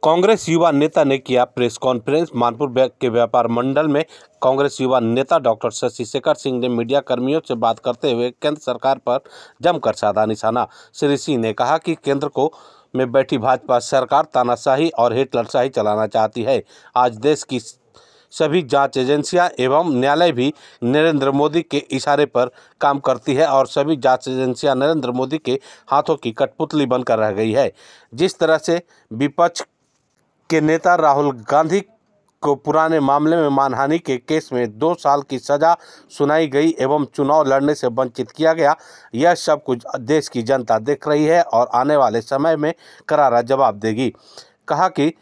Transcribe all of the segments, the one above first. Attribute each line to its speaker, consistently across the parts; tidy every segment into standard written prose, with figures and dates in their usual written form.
Speaker 1: कांग्रेस युवा नेता ने किया प्रेस कॉन्फ्रेंस। मानपुर के व्यापार मंडल में कांग्रेस युवा नेता डॉक्टर शशि शेखर सिंह ने मीडिया कर्मियों से बात करते हुए केंद्र सरकार पर जमकर साधा निशाना। श्री सिंह ने कहा कि केंद्र में बैठी भाजपा सरकार तानाशाही और हिटलरशाही चलाना चाहती है। आज देश की सभी जांच एजेंसियां एवं न्यायालय भी नरेंद्र मोदी के इशारे पर काम करती है और सभी जांच एजेंसियां नरेंद्र मोदी के हाथों की कठपुतली बनकर रह गई है। जिस तरह से विपक्ष के नेता राहुल गांधी को पुराने मामले में मानहानि के केस में 2 साल की सजा सुनाई गई एवं चुनाव लड़ने से वंचित किया गया, यह सब कुछ देश की जनता देख रही है और आने वाले समय में करारा जवाब देगी। कहा कि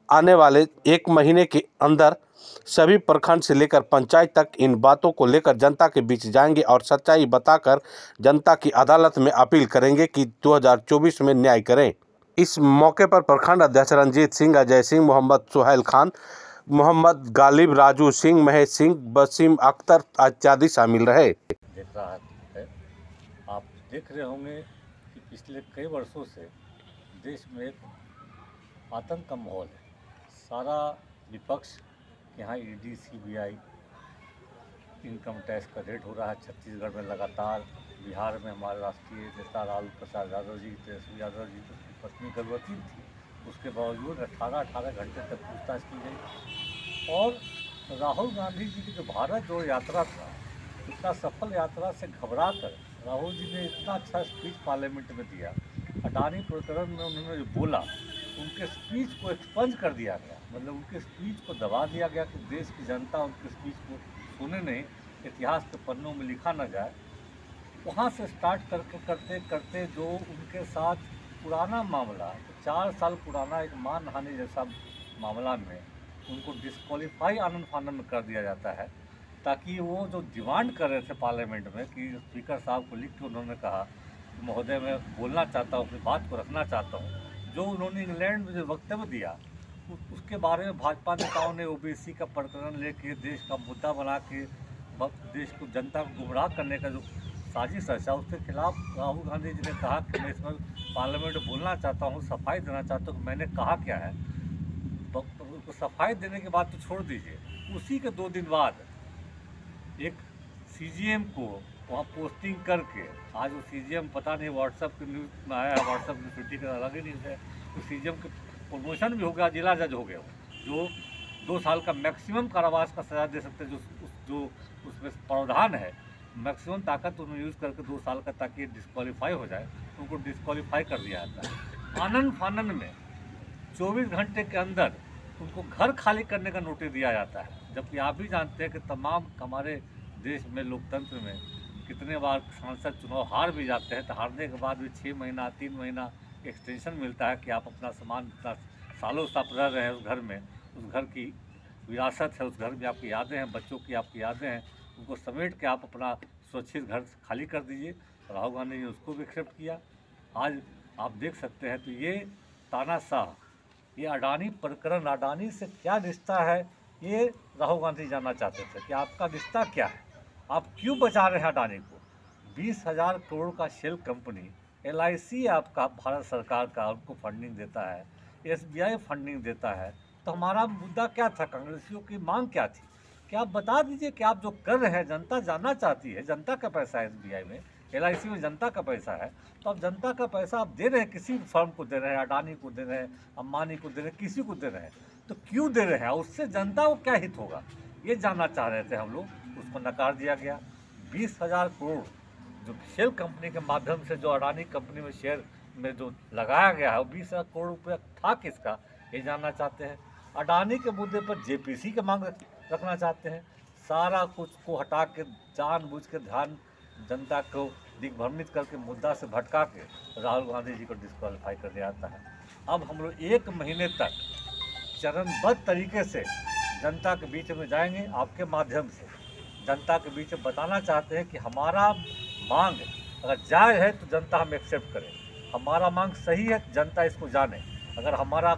Speaker 1: आने वाले 1 महीने के अंदर सभी प्रखंड से लेकर पंचायत तक इन बातों को लेकर जनता के बीच जाएंगे और सच्चाई बताकर जनता की अदालत में अपील करेंगे कि 2024 में न्याय करें। इस मौके पर प्रखंड अध्यक्ष रंजीत सिंह, अजय सिंह, मोहम्मद सुहेल खान, मोहम्मद गालिब, राजू सिंह, महेश सिंह, वसीम अख्तर इत्यादि शामिल रहे।
Speaker 2: देख रहा है, आप देख रहे होंगे कि पिछले कई वर्षों से देश में एक आतंक का माहौल है। सारा विपक्ष यहाँ ईडी, सीबीआई, इनकम टैक्स का रेड हो रहा है। छत्तीसगढ़ में लगातार, बिहार में हमारे राष्ट्रीय नेता लालू प्रसाद यादव जी, तेजस्वी यादव जी की पत्नी गर्भवती थी, उसके बावजूद 18 घंटे तक पूछताछ की गई। और राहुल गांधी जी की जो भारत जोड़ो यात्रा था, इतना सफल यात्रा से घबरा कर राहुल जी ने इतना अच्छा स्पीच पार्लियामेंट में दिया। अडानी प्रकरण में उन्होंने जो बोला, उनके स्पीच को एक्सपंज कर दिया गया, मतलब उनके स्पीच को दबा दिया गया कि देश की जनता उनके स्पीच को सुने नहीं, इतिहास के पन्नों में लिखा न जाए। वहाँ से स्टार्ट करते करते जो उनके साथ पुराना मामला, 4 साल पुराना एक मानहानि जैसा मामला में उनको डिस्क्वालीफाई आनन फानन में कर दिया जाता है, ताकि वो जो डिमांड कर रहे थे पार्लियामेंट में कि स्पीकर साहब को लिख के उन्होंने कहा कि महोदय मैं बोलना चाहता हूँ, अपनी बात को रखना चाहता हूँ, जो उन्होंने इंग्लैंड में जो वक्तव्य दिया उसके बारे में भाजपा नेताओं ने ओबीसी का प्रकरण लेके देश का मुद्दा बना के देश को, जनता को गुमराह करने का जो साजिश रचा, उसके खिलाफ राहुल गांधी जी ने कहा कि मैं इसमें पार्लियामेंट में बोलना चाहता हूँ, सफाई देना चाहता हूँ कि मैंने कहा क्या है। तो उनको सफाई देने के बाद तो छोड़ दीजिए, उसी के 2 दिन बाद एक सीजीएम को वहाँ पोस्टिंग करके, आज वो सीजीएम पता नहीं व्हाट्सएप के न्यूज़ में आया है, व्हाट्सएप की ट्विटी का अलग ही न्यूज़ है, तो सीजीएम के प्रमोशन भी हो गया, जिला जज हो गया, जो 2 साल का मैक्सिमम कारावास का सजा दे सकते हैं, जो उसमें प्रावधान है। मैक्सिमम ताकत उन्होंने यूज़ करके 2 साल का, ताकि डिस्क्वालीफाई हो जाए, उनको डिस्क्वालीफाई कर दिया जाता है। आनन फानन में 24 घंटे के अंदर उनको घर खाली करने का नोटिस दिया जाता है, जबकि आप भी जानते हैं कि तमाम हमारे देश में लोकतंत्र में कितने बार सांसद चुनाव हार भी जाते हैं, तो हारने के बाद भी 6 महीना 3 महीना एक्सटेंशन मिलता है कि आप अपना सामान, इतना सालों से आप रह रहे हैं उस घर में, उस घर की विरासत है, उस घर में आपकी यादें हैं, बच्चों की आपकी यादें हैं, उनको समेट के आप अपना सुरक्षित घर खाली कर दीजिए। राहुल गांधी ने उसको भी एक्सेप्ट किया। आज आप देख सकते हैं, तो ये तानाशाह, ये अडानी प्रकरण, अडानी से क्या रिश्ता है, ये राहुल गांधी जानना चाहते थे कि आपका रिश्ता क्या है, आप क्यों बचा रहे हैं अडानी को। 20,000 करोड़ का शेल कंपनी LIC आपका भारत सरकार का उनको फंडिंग देता है, SBI फंडिंग देता है, तो हमारा मुद्दा क्या था, कांग्रेसियों की मांग क्या थी कि आप बता दीजिए कि आप जो कर रहे हैं, जनता जानना चाहती है। जनता का पैसा है SBI में, LIC में जनता का पैसा है, तो अब जनता का पैसा आप दे रहे हैं, किसी फर्म को दे रहे हैं, अडानी को दे रहे हैं, अंबानी को दे रहे हैं, किसी को दे रहे हैं, तो क्यों दे रहे हैं, उससे जनता को क्या हित होगा, ये जानना चाह रहे थे हम लोग, उसको नकार दिया गया। 20,000 करोड़ जो शेल कंपनी के माध्यम से जो अडानी कंपनी में शेयर में जो लगाया गया है, वो 20,000 करोड़ रुपया था किसका, ये जानना चाहते हैं। अडानी के मुद्दे पर JPC की मांग रखना चाहते हैं। सारा कुछ को हटा के, जानबूझ के ध्यान जनता को दिग्भ्रमित करके, मुद्दा से भटका के राहुल गांधी जी को डिस्क्वालीफाई कर दिया जाता है। अब हम लोग 1 महीने तक चरणबद्ध तरीके से जनता के बीच में जाएंगे, आपके माध्यम से जनता के बीच में बताना चाहते हैं कि हमारा मांग अगर जायज़ है तो जनता हम एक्सेप्ट करें, हमारा मांग सही है तो जनता इसको जाने, अगर हमारा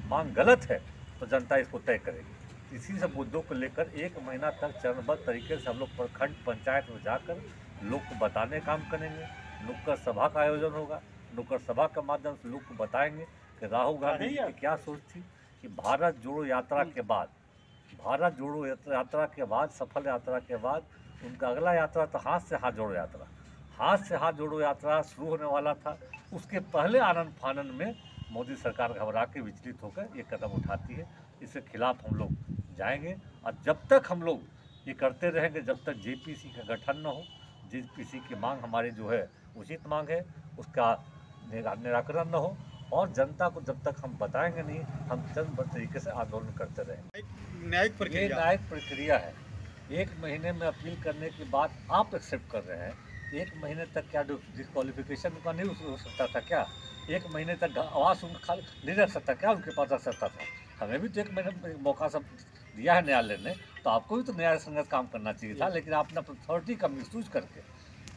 Speaker 2: मांग गलत है तो जनता इसको तय करेगी। इसी सब मुद्दों को लेकर 1 महीना तक चरणबद्ध तरीके से हम लोग प्रखंड पंचायत में जाकर लोग को बताने काम करेंगे। नुक्कड़ सभा का आयोजन होगा, नुक्कड़ सभा के माध्यम से लोग को बताएंगे कि राहुल गांधी जी की क्या सोच थी, कि भारत जोड़ो यात्रा के बाद, भारत जोड़ो यात्रा के बाद, सफल यात्रा के बाद उनका अगला यात्रा था हाथ से हाथ जोड़ो यात्रा। हाथ से हाथ जोड़ो यात्रा शुरू होने वाला था, उसके पहले आनन फानन में मोदी सरकार घबरा के विचलित होकर ये कदम उठाती है। इसके खिलाफ हम लोग जाएंगे और जब तक हम लोग ये करते रहेंगे, जब तक जेपीसी का गठन न हो, जेपीसी की मांग हमारी जो है उचित मांग है, उसका निराकरण न हो और जनता को जब तक हम बताएंगे नहीं, हम चंद तरीके से आंदोलन करते रहेंगे।
Speaker 3: न्यायिक प्रक्रिया,
Speaker 2: ये न्यायिक प्रक्रिया है। 1 महीने में अपील करने के बाद आप एक्सेप्ट कर रहे हैं, 1 महीने तक क्या डिस्क्वालिफिकेशन का नहीं हो सकता था क्या? 1 महीने तक आवास उनका खाली नहीं रख सकता क्या? उनके पास रख सकता था। हमें भी तो 1 महीने मौका सब दिया है न्यायालय ने, तो आपको भी तो न्याय संगत काम करना चाहिए था। लेकिन आपने अथॉरिटी का मिसयूज करके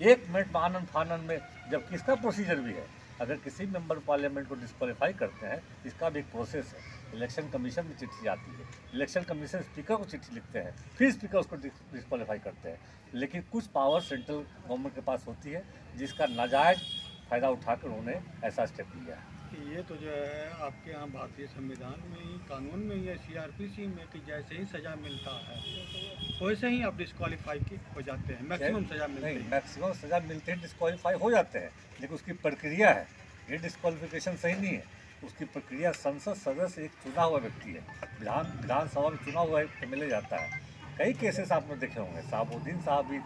Speaker 2: 1 मिनट में आनन फानन में, जब किसका प्रोसीजर भी है, अगर किसी मेंबर पार्लियामेंट को डिस्क्वालीफाई करते हैं, इसका भी एक प्रोसेस है। इलेक्शन कमीशन में चिट्ठी आती है, इलेक्शन कमीशन स्पीकर को चिट्ठी लिखते हैं, फिर स्पीकर उसको डिस्क्वालीफाई करते हैं। लेकिन कुछ पावर सेंट्रल गवर्नमेंट के पास होती है, जिसका नाजायज़ फ़ायदा उठाकर उन्होंने ऐसा स्टेप लिया है।
Speaker 3: ये तो जो है आपके यहाँ भारतीय संविधान में ही, कानून में ही, सीआरपीसी में कि जैसे ही सज़ा मिलता है वैसे ही आप डिस्क्वालीफाई हो जाते हैं, मैक्सिमम सज़ा मिलती है।
Speaker 2: मैक्सिमम सज़ा मिलते ही डिस्क्वालीफाई हो जाते हैं, लेकिन उसकी प्रक्रिया है, ये डिस्क्वालिफिकेशन सही नहीं है। उसकी प्रक्रिया संसद सदस्य एक चुना हुआ व्यक्ति है, विधानसभा में चुना हुआ एक MLA जाता है। कई केसेस आपने देखे होंगे, साबुद्दीन साहब भी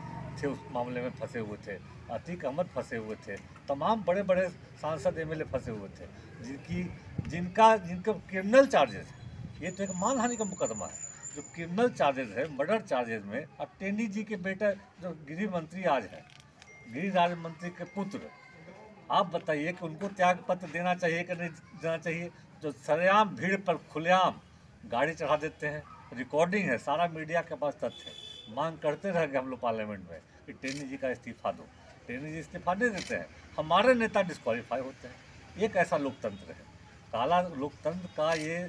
Speaker 2: थे उस मामले में फंसे हुए थे, अतीक अहमद फंसे हुए थे, तमाम बड़े बड़े सांसद MLA फंसे हुए थे, जिनके क्रिमिनल चार्जेस है। ये तो एक मानहानि का मुकदमा है। जो क्रिमिनल चार्जेस है, मर्डर चार्जेस में, अब टेनी जी के बेटा जो गृह मंत्री आज हैं, गृह राज्य मंत्री के पुत्र, आप बताइए कि उनको त्याग पत्र देना चाहिए कि नहीं देना चाहिए? जो सरेआम भीड़ पर खुलेआम गाड़ी चढ़ा देते हैं, रिकॉर्डिंग है, सारा मीडिया के पास तथ्य है। मांग करते रह गए हम लोग पार्लियामेंट में कि टेनी जी का इस्तीफा दो, टेनी जी इस्तीफा नहीं देते हैं, हमारे नेता डिस्क्वालीफाई होते हैं। ये कैसा लोकतंत्र है? काला लोकतंत्र का ये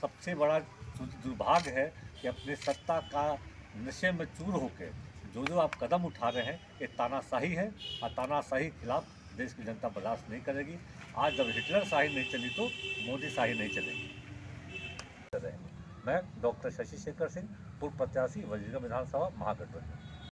Speaker 2: सबसे बड़ा दुर्भाग्य है कि अपनी सत्ता का नशे में चूर होकर जो आप कदम उठा रहे हैं, ये तानाशाही है और तानाशाही के खिलाफ देश की जनता बर्दाश्त नहीं करेगी। आज जब हिटलर शाही नहीं चली तो मोदी शाही नहीं चलेगी। मैं डॉक्टर शशि शेखर सिंह, पूर्व प्रत्याशी वजीर विधानसभा, महागठबंधन।